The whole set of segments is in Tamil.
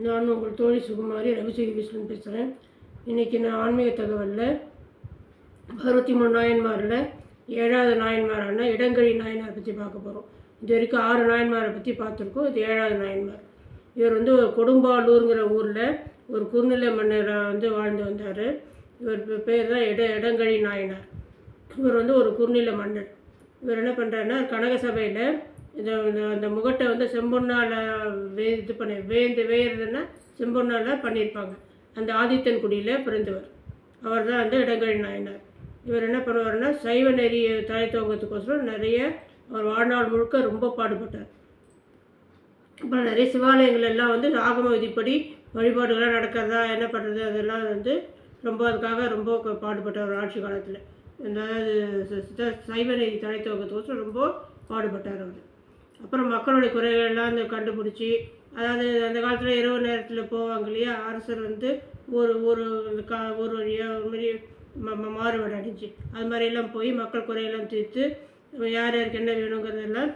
நான் உங்கள் தோழி சுகுமாரி ரவிசேகி விஸ்வன் பேசுகிறேன். இன்றைக்கி நான் ஆன்மீக தகவலில் 63 நாயன்மாரில் 7வது நாயன்மாரான இடங்கழி நாயனார் பற்றி பார்க்க போகிறோம். இது வரைக்கும் 6 நாயன்மாரை பற்றி பார்த்துருக்கோம். இது 7வது நாயன்மார். இவர் வந்து கொடும்பாலூருங்கிற ஊரில் ஒரு குறுநில மன்னராக வாழ்ந்து வந்தார். இவர் பேர் தான் இடங்கழி நாயனார். இவர் வந்து ஒரு குறுநில மன்னர். இவர் என்ன பண்ணுறாருன்னா கனக சபையில் அந்த முகட்டை செம்பொன்னால் இது பண்ணி வேயறதுன்னா செம்பொன்னால் பண்ணியிருப்பாங்க. அந்த ஆதித்தன் குடியில் பிறந்தவர். அவர் தான் இடங்கழி நாயனார். இவர் என்ன பண்ணுவார்னா சைவ நெறி தலை தோங்கத்துக்கோசரம் நிறைய அவர் வாழ்நாள் முழுக்க ரொம்ப பாடுபட்டார். இப்போ நிறைய சிவாலயங்கள் எல்லாம் ஆகம விதிப்படி வழிபாடுகள்லாம் நடக்கிறதா என்ன பண்ணுறது அதெல்லாம் ரொம்ப அதுக்காக ரொம்ப பாடுபட்டார் ஆட்சி காலத்தில். அதாவது சைவ நெறி தலை தோங்கத்துக்கோசரம் ரொம்ப பாடுபட்டார் அவர். அப்புறம் மக்களுடைய குறைகள்லாம் கண்டுபிடிச்சி, அதாவது அந்த காலத்தில் இரவு நேரத்தில் போவாங்க இல்லையா, அரசர் ஒரு ஒரு ஒரு வழியாக ஒரு மாதிரி மாறுபாடு அடிச்சு அது மாதிரியெல்லாம் போய் மக்கள் குறையெல்லாம் தீர்த்து யார் யாருக்கு என்ன வேணுங்கிறதெல்லாம்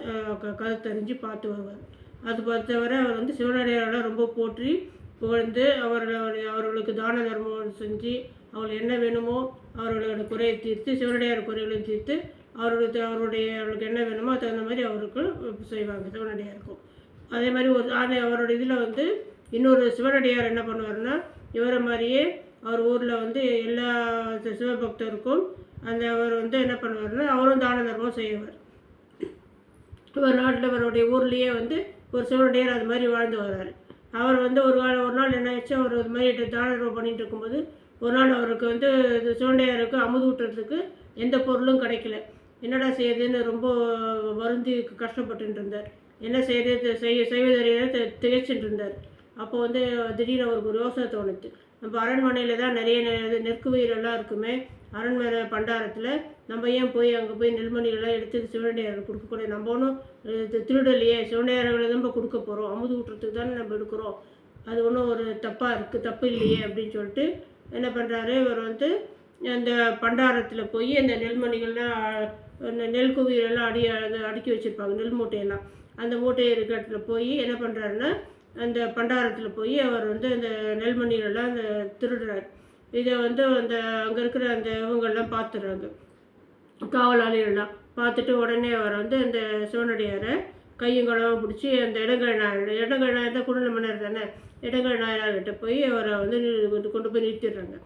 கருத்தறிஞ்சு பார்த்து வருவார். அது பொறுத்தவரை அவர் சிவனடியாரெல்லாம் ரொம்ப போற்றி புகழ்ந்து அவர்களுக்கு தான தர்மம் செஞ்சு அவங்களுக்கு என்ன வேணுமோ அவர்களோட குறையை தீர்த்து சிவனடியார் குறைகளையும் தீர்த்து அவர்களுக்கு என்ன வேணுமோ அது தகுந்த மாதிரி அவருக்கு செய்வாங்க சிவனடியாருக்கும். அதே மாதிரி அவரோட இதில் இன்னொரு சிவனடியார் என்ன பண்ணுவார்னா இவரை மாதிரியே அவர் ஊரில் எல்லா சிவபக்தருக்கும் அவர் என்ன பண்ணுவார்னா அவரும் தான தர்மம் செய்வார். இவர் நாட்டில் இவருடைய ஊர்லேயே ஒரு சிவனடியார் அது மாதிரி வாழ்ந்து வர்றார். அவர் ஒரு நாள் என்ன ஆச்சு, அவர் இது மாதிரி தான தர்மம் பண்ணிட்டு இருக்கும்போது ஒரு நாள் அவருக்கு சிவனடியாருக்கு அமுது ஊட்டுறதுக்கு எந்த பொருளும் கிடைக்கல. என்னடா செய்யுதுன்னு ரொம்ப வருந்தி கஷ்டப்பட்டு இருந்தார். என்ன செய்வதறிய திகைச்சுட்டு இருந்தார். அப்போ திடீர்னு அவருக்கு ஒரு யோசனை தோணுச்சு. நம்ம அரண்மனையில் தான் நிறைய நெற்குவியலெல்லாம் இருக்குமே, அரண்மனை பண்டாரத்தில் நம்ம ஏன் போய் அங்கே போய் நெல்மணிகள்லாம் எடுத்து சிவனடியார்கள் கொடுக்கக்கூடிய, நம்ம ஒன்றும் திருடலையே, சிவனடியார்களை நம்ம கொடுக்க போகிறோம், அமுது ஊட்டுறதுக்கு தானே நம்ம எடுக்கிறோம், அது ஒன்றும் ஒரு தப்பு இல்லையே அப்படின்னு சொல்லிட்டு என்ன பண்ணுறாரு, இவர் அந்த பண்டாரத்தில் போய் அந்த நெல்மணிகள்லாம் நெல் குவியெல்லாம் அடுக்கி வச்சுருப்பாங்க, நெல் மூட்டையெல்லாம். அந்த மூட்டை இருக்கிற இடத்துல போய் என்ன பண்ணுறாருன்னா அந்த பண்டாரத்தில் போய் அவர் அந்த நெல்மணிகளெல்லாம் அந்த திருடுறார். இதை அந்த அங்கே இருக்கிற அந்த இவங்கெல்லாம் பார்த்துடுறாங்க, காவலாளிகள்லாம் பார்த்துட்டு உடனே அவர் அந்த சிவனடியாரை கையும் களவும் பிடிச்சி அந்த இடங்கழி நாயனார் தான் குறுநில மன்னர் தானே, இடங்கழி நாயனார்கிட்ட போய் அவரை கொண்டு போய் நிறுத்திடுறாங்க.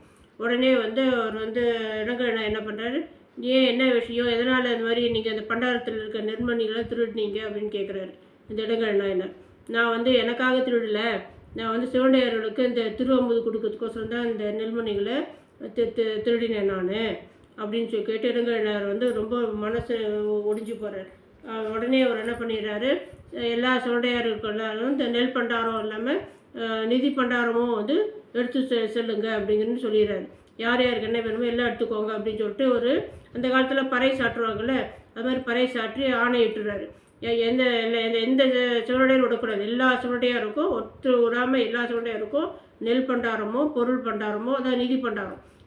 உடனே அவர் இடங்கழி நாயனார் என்ன பண்ணுறாரு, ஏன் என்ன விஷயம், எதனால் இந்த மாதிரி நீங்கள் அந்த பண்டாரத்தில் இருக்க நெல்மணிகளை திருடினீங்க அப்படின்னு கேட்குறாரு இந்த இடங்கழி நாயனார். நான் எனக்காக திருடலை, நான் சிவனடியார்களுக்கு இந்த திருவம்புது கொடுக்கறதுக்கோசரம் தான் இந்த நெல்மணிகளை திருடினேன் நான் அப்படின்னு சொல்லி கேட்டு இடங்கழி நாயனார் ரொம்ப மனசு ஒடிஞ்சு போகிறார். உடனே அவர் என்ன பண்ணிடுறாரு, எல்லா சிவனடியார்களுக்கும் எல்லாரும் இந்த நெல் பண்டாரம் இல்லாமல் நிதி பண்டாரமும் எடுத்து செல்லுங்க அப்படிங்கிறது சொல்லிடுறாரு. யார் யாருக்கு என்ன வேணுமோ எல்லாம் எடுத்துக்கோங்க அப்படின்னு சொல்லிட்டு அந்த காலத்தில் பறை சாட்டுவாங்கள்ல, அது மாதிரி பறை சாற்றி ஆணையிட்டுறாரு. எந்த சிவனடியார் விடக்கூடாது, எல்லா சிவனடியாருக்கும் விடாமல் எல்லா சிவனடியாருக்கும் நெல் பண்டாரமோ பொருள் பண்டாரமோ அதாவது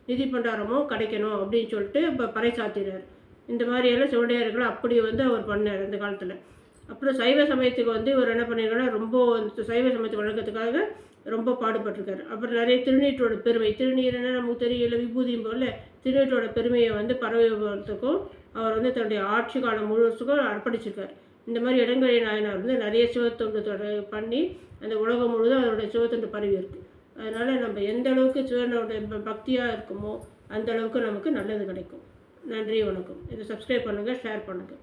நிதி பண்டாரமோ கிடைக்கணும் அப்படின்னு சொல்லிட்டு இப்போ பறை சாத்திடுறாரு. இந்த மாதிரியெல்லாம் சிவனடியார்களை அப்படி அவர் பண்ணார் அந்த காலத்தில். அப்புறம் சைவ சமயத்துக்கு இவர் என்ன பண்ணியிருக்காருன்னா ரொம்ப சைவ சமயத்தை வழக்கத்துக்காக ரொம்ப பாடுபட்டிருக்காரு. அப்புறம் நிறைய திருநீற்றோட பெருமை, திருநீர்னா நமக்கு தெரியல விபூதியும் போல திருநீற்றோட பெருமையை பரவுவதற்கும் அவர் தன்னுடைய ஆட்சி காலம் முழுவதுக்கும் அர்ப்பணிச்சிருக்கார். இந்த மாதிரி இடங்கழி நாயனார் நிறைய சிவத்தொண்டு பண்ணி அந்த உலகம் முழுவதும் அதனுடைய சிவத்தொண்டு பரவி இருக்குது. அதனால் நம்ம எந்த அளவுக்கு சிவனோட பக்தியாக இருக்குமோ அந்த அளவுக்கு நமக்கு நல்லது கிடைக்கும். நன்றி, வணக்கம். இதை சப்ஸ்கிரைப் பண்ணுங்கள், ஷேர் பண்ணுங்கள்.